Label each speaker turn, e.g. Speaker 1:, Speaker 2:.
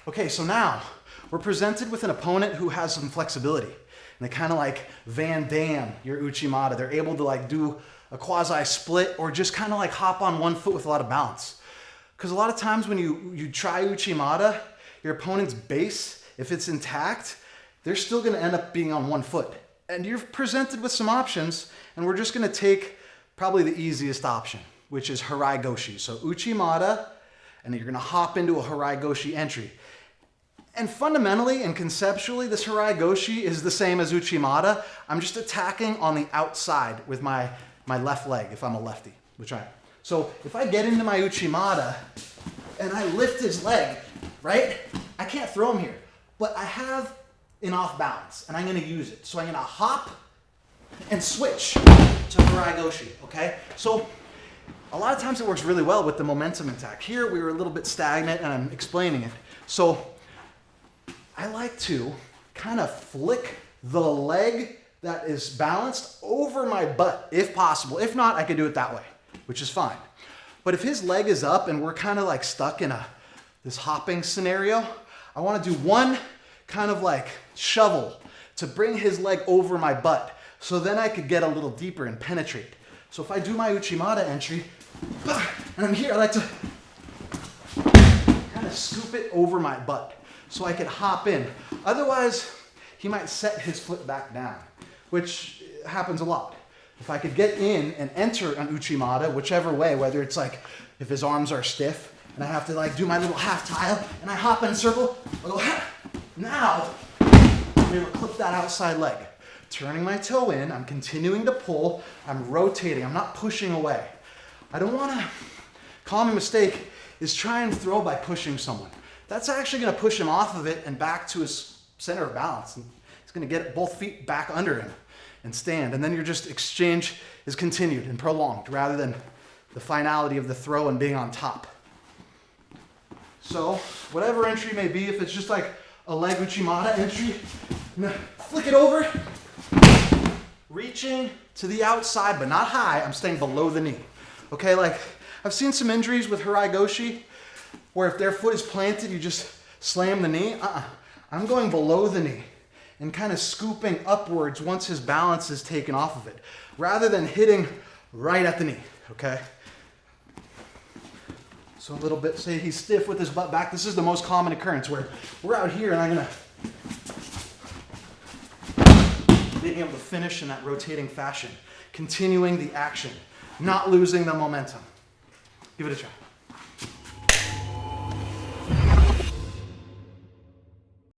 Speaker 1: Okay, so now we're presented with an opponent who has some flexibility. And they kind of like Van Damme your Uchimata. They're able to like do a quasi split or just kind of like hop on one foot with a lot of balance. Because a lot of times when you try Uchimata, your opponent's base, if it's intact, they're still going to end up being on one foot. And you're presented with some options, and we're just going to take probably the easiest option, which is Harai Goshi. So Uchimata, and then you're going to hop into a Harai Goshi entry. And fundamentally and conceptually, this Harai Goshi is the same as Uchimata. I'm just attacking on the outside with my left leg if I'm a lefty, which I am. So if I get into my Uchimata and I lift his leg, right? I can't throw him here, but I have an off balance and I'm gonna use it. So I'm gonna hop and switch to Harai Goshi, okay? So a lot of times it works really well with the momentum attack. Here we were a little bit stagnant and I'm explaining it. So I like to kind of flick the leg that is balanced over my butt if possible. If not, I could do it that way, which is fine. But if his leg is up and we're kind of like stuck in this hopping scenario, I want to do one kind of like shovel to bring his leg over my butt. So then I could get a little deeper and penetrate. So if I do my Uchimata entry, and I'm here, I like to kind of scoop it over my butt so I could hop in. Otherwise, he might set his foot back down, which happens a lot. If I could get in and enter an Uchimata, whichever way, whether it's like if his arms are stiff and I have to like do my little half tile and I hop in a circle, I go, ha! Now I'm able to clip that outside leg. Turning my toe in, I'm continuing to pull, I'm rotating, I'm not pushing away. I don't want to, common mistake is try and throw by pushing someone. That's actually going to push him off of it and back to his center of balance. And he's going to get both feet back under him and stand. And then your just exchange is continued and prolonged rather than the finality of the throw and being on top. So whatever entry may be, if it's just like a leg Uchimata entry, I'm going to flick it over, reaching to the outside, but not high. I'm staying below the knee. Okay, like I've seen some injuries with Harai Goshi where if their foot is planted, you just slam the knee. I'm going below the knee and kind of scooping upwards once his balance is taken off of it, rather than hitting right at the knee, okay? So a little bit, say he's stiff with his butt back. This is the most common occurrence where we're out here and I'm gonna being able to finish in that rotating fashion, continuing the action, not losing the momentum. Give it a try.